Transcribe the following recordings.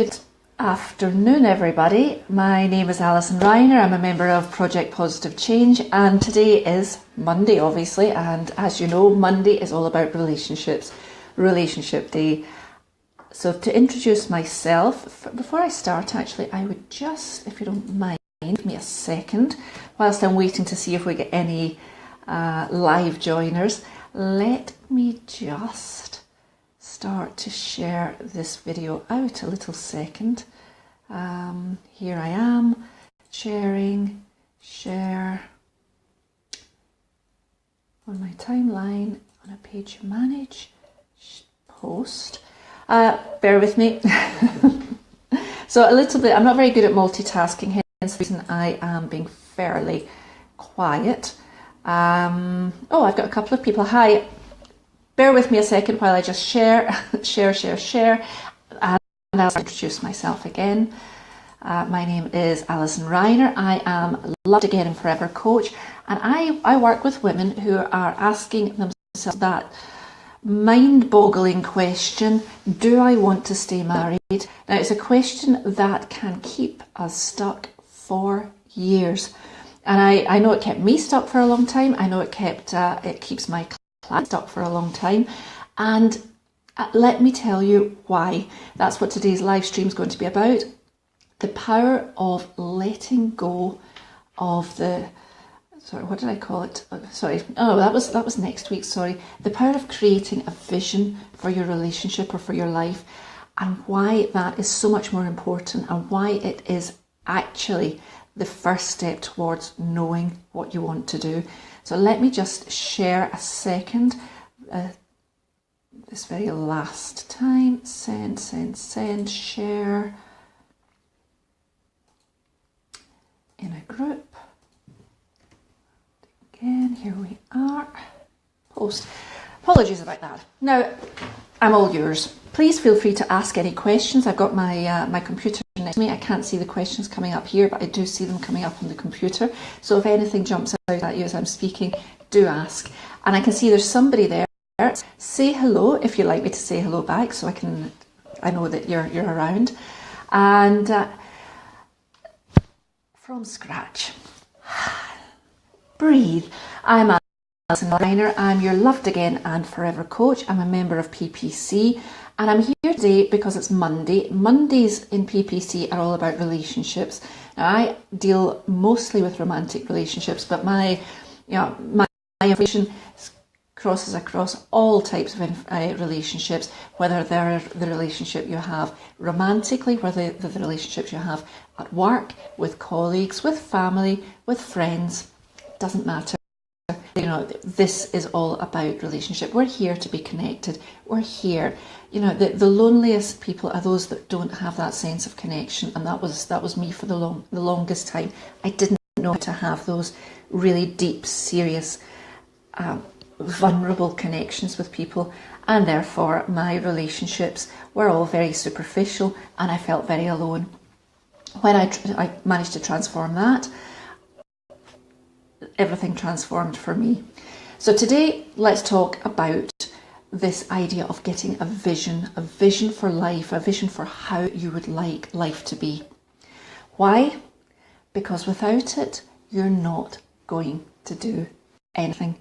Good afternoon, everybody. My name is Alison Reiner. I'm a member of Project Positive Change, and today is Monday, obviously, and as you know, Monday is all about relationships, Relationship Day. So to introduce myself, before I start, actually, I would just, if you don't mind, give me a second, whilst I'm waiting to see if we get any live joiners, let me just start to share this video out a little second. Here I am, sharing, share on my timeline, on a page manage, post. Bear with me. So a little bit, I'm not very good at multitasking, hence the reason I am being fairly quiet. Oh, I've got a couple of people. Hi. Bear with me a second while I just share, and I'll introduce myself again. My name is Alison Reiner. I am Loved Again and Forever coach, and I work with women who are asking themselves that mind-boggling question, do I want to stay married? Now, it's a question that can keep us stuck for years. And I know it kept me stuck for a long time. I know it keeps my clients stuck for a long time. And let me tell you why. That's what today's live stream is going to be about. The power of letting go of the, sorry, what did I call it? Sorry, oh, that was next week, sorry. The power of creating a vision for your relationship or for your life, and why that is so much more important, and why it is actually the first step towards knowing what you want to do. So let me just share a second. This very last time, send, share in a group. Again, here we are. Post. Apologies about that. Now, I'm all yours. Please feel free to ask any questions. I've got my computer next to me. I can't see the questions coming up here, but I do see them coming up on the computer. So if anything jumps out at you as I'm speaking, do ask. And I can see there's somebody there. Say hello if you'd like me to say hello back, so I know that you're around. And from scratch, breathe. I'm Alison Reiner. I'm your Loved Again and Forever coach. I'm a member of PPC, and I'm here today because it's Monday. Mondays in PPC are all about relationships. Now, I deal mostly with romantic relationships, but my vision crosses across all types of relationships, whether they're the relationship you have romantically, whether they're the relationships you have at work, with colleagues, with family, with friends, doesn't matter. You know, this is all about relationship. We're here to be connected. We're here. You know, the loneliest people are those that don't have that sense of connection, and that was me for the longest time. I didn't know how to have those really deep, serious, vulnerable connections with people, and therefore my relationships were all very superficial, and I felt very alone. When I managed to transform that, everything transformed for me. So today, let's talk about this idea of getting a vision for life, a vision for how you would like life to be. Why? Because without it, you're not going to do anything.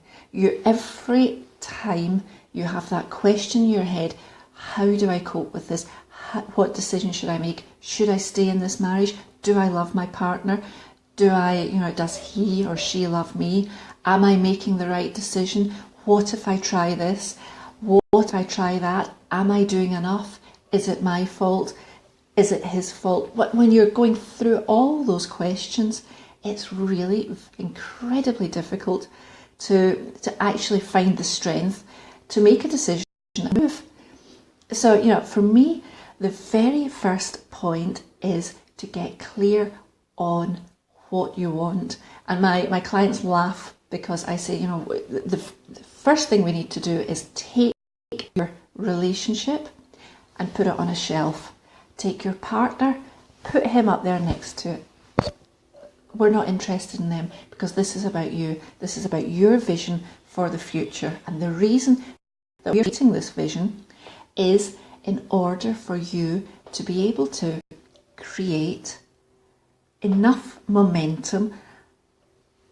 Every time you have that question in your head, how do I cope with this? What decision should I make? Should I stay in this marriage? Do I love my partner? Does he or she love me? Am I making the right decision? What if I try this? What if I try that? Am I doing enough? Is it my fault? Is it his fault? When you're going through all those questions, it's really incredibly difficult to actually find the strength to make a decision and move. So, for me, the very first point is to get clear on what you want. And my clients laugh because I say, the first thing we need to do is take your relationship and put it on a shelf. Take your partner, put him up there next to it. We're not interested in them because this is about you. This is about your vision for the future. And the reason that we're creating this vision is in order for you to be able to create enough momentum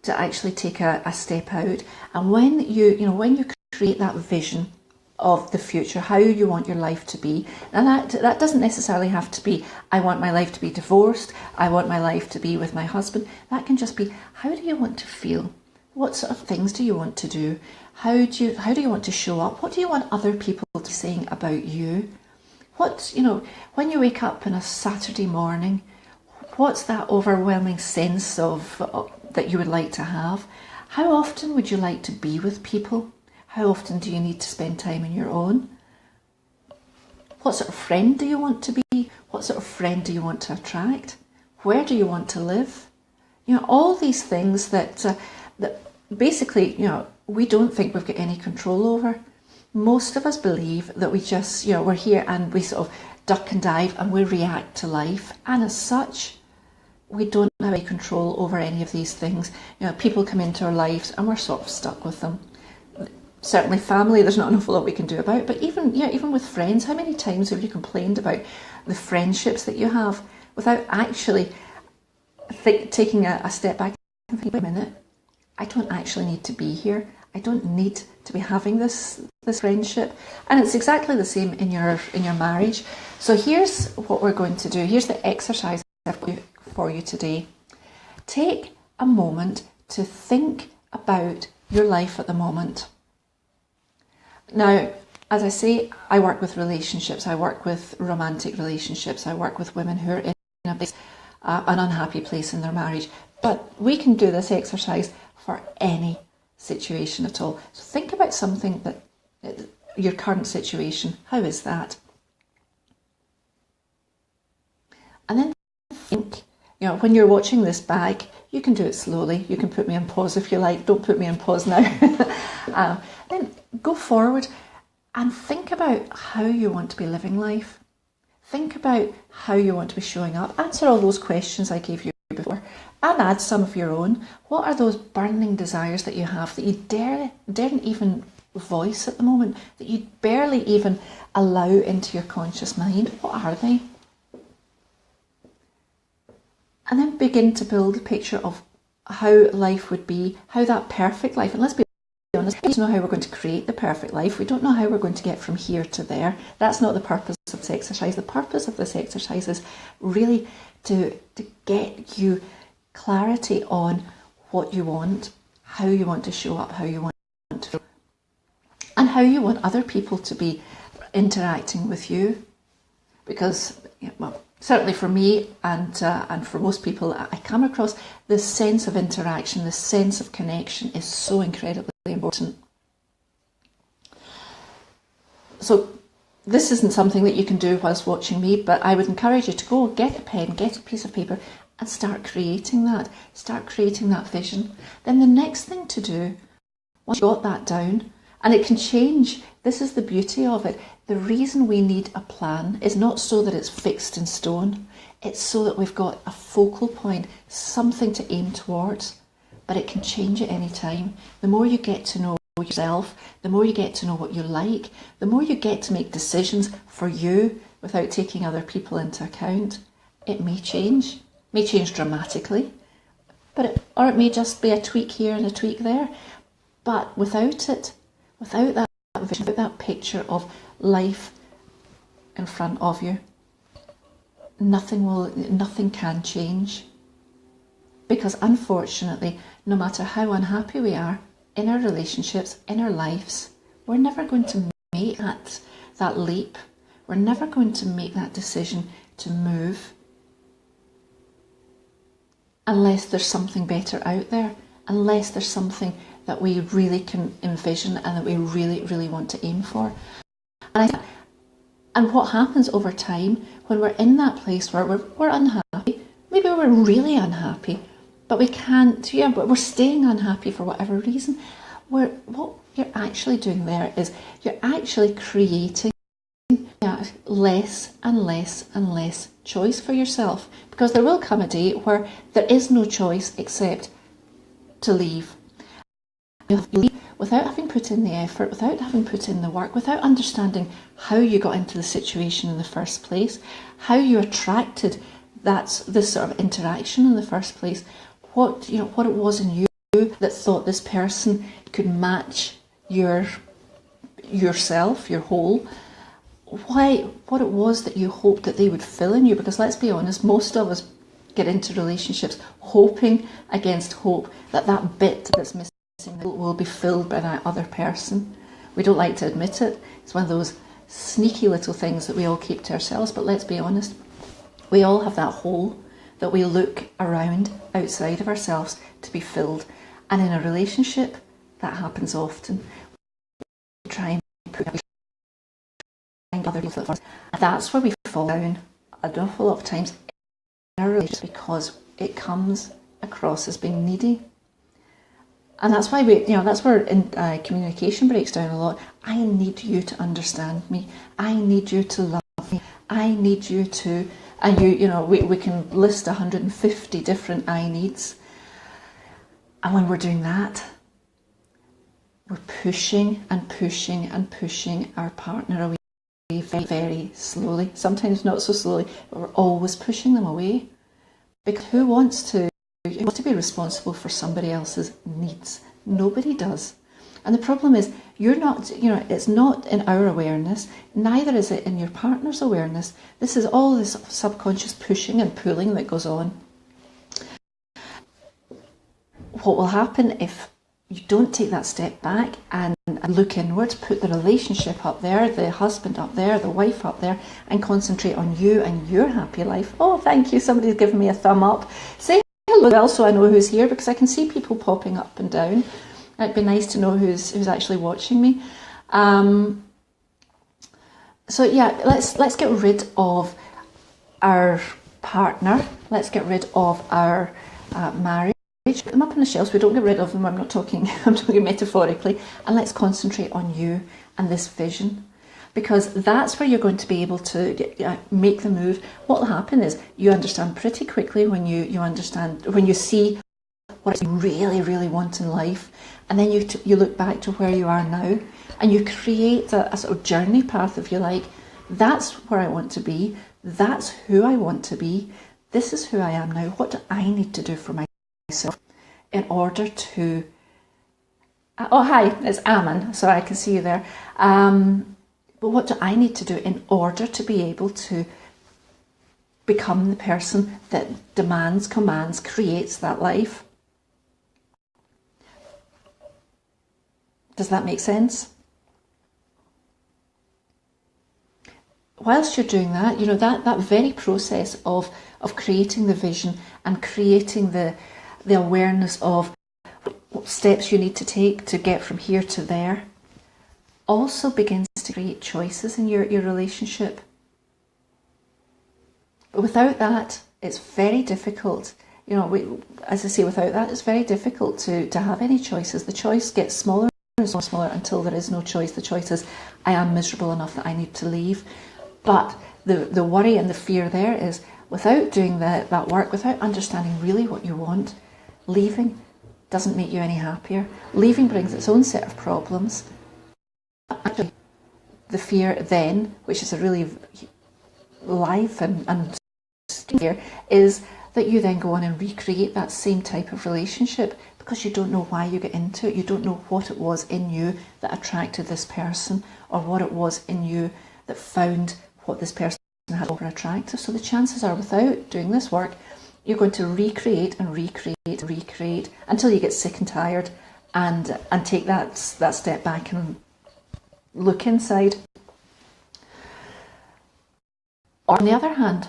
to actually take a step out. And when you create that vision of the future, how you want your life to be, and that doesn't necessarily have to be, I want my life to be divorced, I want my life to be with my husband. That can just be, how do you want to feel? What sort of things do you want to do? How do you want to show up? What do you want other people to be saying about you? When you wake up on a Saturday morning, what's that overwhelming sense of that you would like to have? How often would you like to be with people? How often do you need to spend time on your own? What sort of friend do you want to be? What sort of friend do you want to attract? Where do you want to live? All these things that basically, we don't think we've got any control over. Most of us believe that we just, we're here and we sort of duck and dive and we react to life. And as such, we don't have any control over any of these things. People come into our lives and we're sort of stuck with them. Certainly family, there's not an awful lot we can do about, but even with friends, how many times have you complained about the friendships that you have without actually taking a step back and thinking, wait a minute, I don't actually need to be here. I don't need to be having this friendship. And it's exactly the same in your marriage. So here's what we're going to do. Here's the exercise for you today. Take a moment to think about your life at the moment. Now, as I say, I work with relationships. I work with romantic relationships. I work with women who are in an unhappy place in their marriage. But we can do this exercise for any situation at all. So think about something that your current situation. How is that? And then think, when you're watching this back, you can do it slowly. You can put me on pause if you like. Don't put me on pause now. Then go forward and think about how you want to be living life. Think about how you want to be showing up. Answer all those questions I gave you before and add some of your own. What are those burning desires that you have that you daren't even voice at the moment, that you barely even allow into your conscious mind? What are they? And then begin to build a picture of how life would be, how that perfect life, and let's be honest, we don't know how we're going to create the perfect life. We don't know how we're going to get from here to there. That's not the purpose of this exercise. The purpose of this exercise is really to get you clarity on what you want, how you want to show up, how you want to feel, and how you want other people to be interacting with you. Because, certainly for me and for most people, I come across this sense of interaction, this sense of connection is so incredibly important. So this isn't something that you can do whilst watching me, but I would encourage you to go get a pen, get a piece of paper and start creating that vision. Then the next thing to do, once you've got that down, and it can change, this is the beauty of it. The reason we need a plan is not so that it's fixed in stone. It's so that we've got a focal point, something to aim towards. But it can change at any time. The more you get to know yourself, the more you get to know what you like, the more you get to make decisions for you without taking other people into account. It may change dramatically, or it may just be a tweak here and a tweak there. But without it, without that vision, without that picture of life in front of you, nothing can change. Because unfortunately, no matter how unhappy we are in our relationships, in our lives, we're never going to make that leap. We're never going to make that decision to move unless there's something better out there, unless there's something that we really can envision and that we really, really want to aim for. And what happens over time when we're in that place where we're unhappy, maybe we're really unhappy, but we can't, but we're staying unhappy for whatever reason. What you're actually doing there is you're actually creating less and less and less choice for yourself, because there will come a day where there is no choice except to leave. You leave without having put in the effort, without having put in the work, without understanding how you got into the situation in the first place, how you attracted this sort of interaction in the first place, what it was in you that thought this person could match yourself, your whole, what it was that you hoped that they would fill in you. Because let's be honest, most of us get into relationships hoping against hope that bit that's missing will be filled by that other person. We don't like to admit it. It's one of those sneaky little things that we all keep to ourselves, but let's be honest, we all have that hole that we look around outside of ourselves to be filled. And in a relationship, that happens often. We try and put other people first. That's where we fall down an awful lot of times in our relationship, because it comes across as being needy. And that's why that's where communication breaks down a lot. I need you to understand me. I need you to love me. I need you to, and we can list 150 different I needs. And when we're doing that, we're pushing and pushing and pushing our partner away very, very slowly. Sometimes not so slowly, but we're always pushing them away. Because who wants to be responsible for somebody else's needs? Nobody does. And the problem is, it's not in our awareness, neither is it in your partner's awareness. This is all this subconscious pushing and pulling that goes on. What will happen if you don't take that step back and look inwards, put the relationship up there, the husband up there, the wife up there, and concentrate on you and your happy life? Oh, thank you, somebody's given me a thumb up. Say hello well so I know who's here, because I can see people popping up and down. It'd be nice to know who's actually watching me. So yeah, let's get rid of our partner. Let's get rid of our marriage. Put them up on the shelves. We don't get rid of them. I'm talking metaphorically. And let's concentrate on you and this vision, because that's where you're going to be able to make the move. What will happen is you understand pretty quickly when you see what you really, really want in life, and then you look back to where you are now, and you create a sort of journey path, if you like. That's where I want to be. That's who I want to be. This is who I am now. What do I need to do for myself in order to... Oh, hi, it's Ammon, so I can see you there. But what do I need to do in order to be able to become the person that demands, commands, creates that life? Does that make sense? Whilst you're doing that, that very process of creating the vision and creating the awareness of what steps you need to take to get from here to there, also begins to create choices in your relationship. But without that, it's very difficult. As I say, without that, it's very difficult to have any choices. The choice gets smaller and smaller until there is no choice. The choice is, I am miserable enough that I need to leave. But the worry and the fear there is, without doing that work, without understanding really what you want, leaving doesn't make you any happier. Leaving brings its own set of problems. Actually, the fear then, which is a really live and fear, is that you then go on and recreate that same type of relationship, because you don't know why you get into it. You don't know what it was in you that attracted this person, or what it was in you that found what this person had over attractive. So the chances are, without doing this work, you're going to recreate and recreate and recreate until you get sick and tired, and take that step back and look inside. Or on the other hand,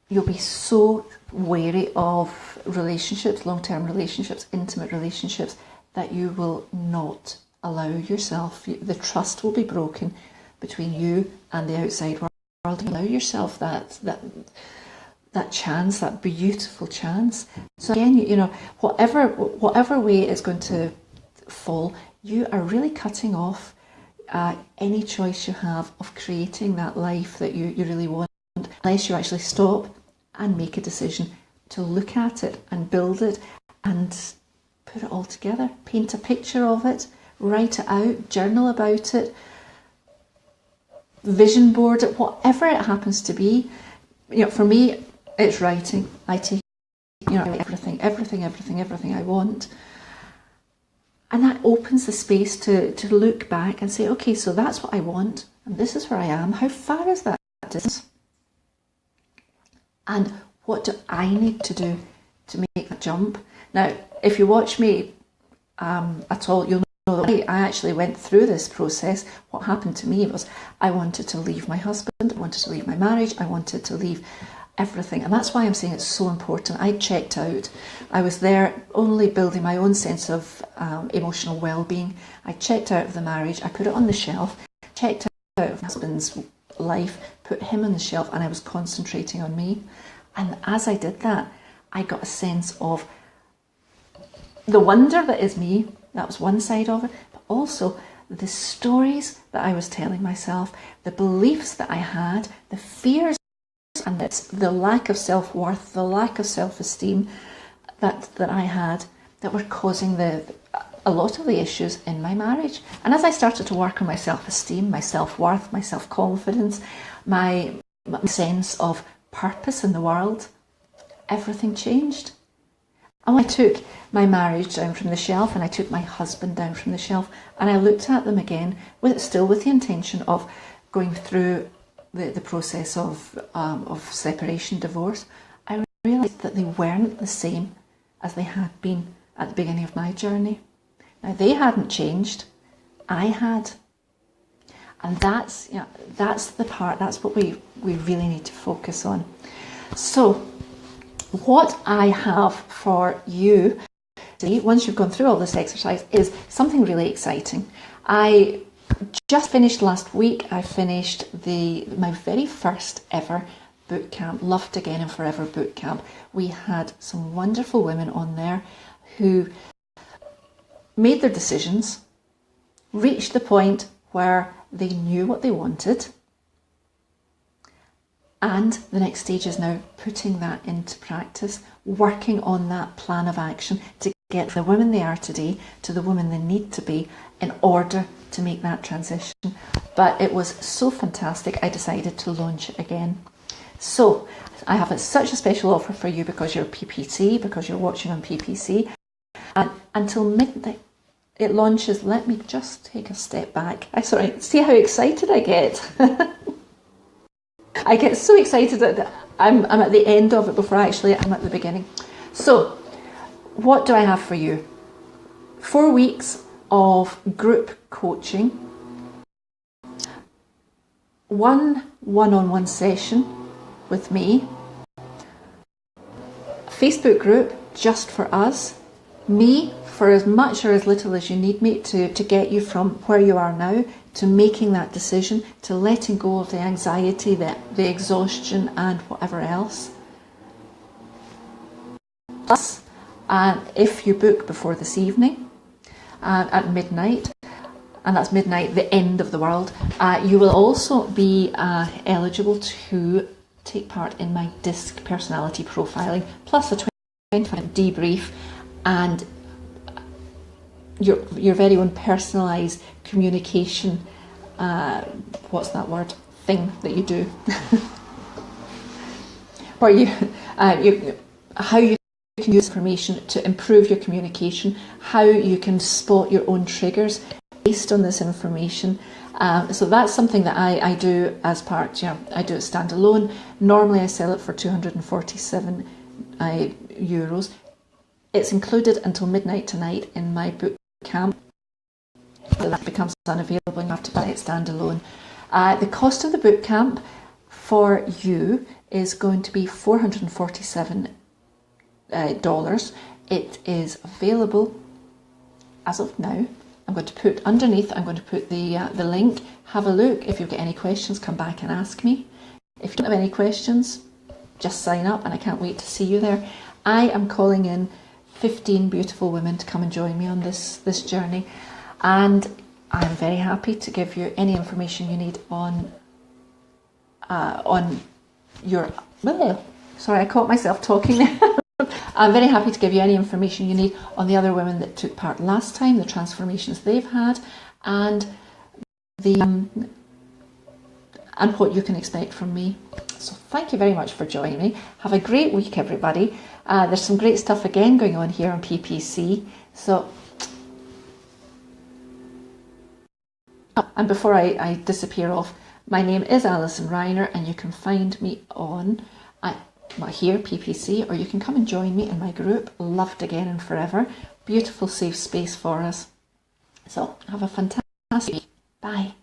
you'll be so wary of relationships, long-term relationships, intimate relationships, that you will not allow yourself, the trust will be broken between you and the outside world. Allow yourself that chance, that beautiful chance. So again, whatever way it's going to fall, you are really cutting off any choice you have of creating that life that you really want, unless you actually stop and make a decision to look at it and build it and put it all together, paint a picture of it, write it out, journal about it, vision board it, whatever it happens to be. For me, it's writing. I take, everything I want. And that opens the space to look back and say, okay, so that's what I want, and this is where I am. How far is that distance? And what do I need to do to make that jump? Now, if you watch me at all, you'll know that I actually went through this process. What happened to me was I wanted to leave my husband, I wanted to leave my marriage, I wanted to leave everything. And that's why I'm saying it's so important. I checked out. I was there only building my own sense of emotional well-being. I checked out of the marriage, I put it on the shelf, checked out of my husband's life, put him on the shelf, and I was concentrating on me. And as I did that, I got a sense of the wonder that is me. That was one side of it, but also the stories that I was telling myself, the beliefs that I had, the fears, and it's the lack of self-worth, the lack of self-esteem that I had that were causing a lot of the issues in my marriage. And as I started to work on my self-esteem, my self-worth, my self-confidence, my sense of purpose in the world, everything changed. And when I took my marriage down from the shelf and I took my husband down from the shelf and I looked at them again, still with the intention of going through the process of separation, divorce, I realised that they weren't the same as they had been at the beginning of my journey. Now, they hadn't changed, I had. And that's the part, that's what we really need to focus on. So, what I have for you today, once you've gone through all this exercise, is something really exciting. I just finished last week, I finished my very first ever boot camp, Loved Again and Forever boot camp. We had some wonderful women on there who made their decisions, reached the point where they knew what they wanted, and the next stage is now putting that into practice, working on that plan of action to get the women they are today to the women they need to be in order to make that transition. But it was so fantastic, I decided to launch it again. So I have such a special offer for you because you're PPC, because you're watching on PPC. And until midnight it launches. Let me just take a step back. See how excited I get. I get so excited that I'm at the end of it before I'm at the beginning. So, what do I have for you? 4 weeks of group coaching, one-on-one session with me, Facebook group just for us, me for as much or as little as you need me to get you from where you are now to making that decision, to letting go of the anxiety, the exhaustion and whatever else. Plus, if you book before this evening at midnight, and that's midnight, the end of the world, you will also be eligible to take part in my DISC personality profiling, plus a 20-minute debrief and your very own personalised communication, what's that word, thing that you do, where how you can use information to improve your communication, how you can spot your own triggers based on this information. So that's something that I do as part, I do it standalone. Normally I sell it for €247. It's included until midnight tonight in my boot camp. So that becomes unavailable and you have to buy it standalone. The cost of the boot camp for you is going to be $447. It is available as of now. I'm going to put underneath, I'm going to put the link. Have a look. If you've got any questions, come back and ask me. If you don't have any questions, just sign up and I can't wait to see you there. I am calling in 15 beautiful women to come and join me on this journey, and I'm very happy to give you any information you need on your, sorry, I caught myself talking there. I'm very happy to give you any information you need on the other women that took part last time, the transformations they've had, and the and what you can expect from me. So thank you very much for joining me. Have a great week, everybody. There's some great stuff again going on here on PPC. So, and before I disappear off, my name is Alison Reiner, and you can find me on here, PPC, or you can come and join me in my group, Loved Again and Forever. Beautiful, safe space for us. So have a fantastic week. Bye.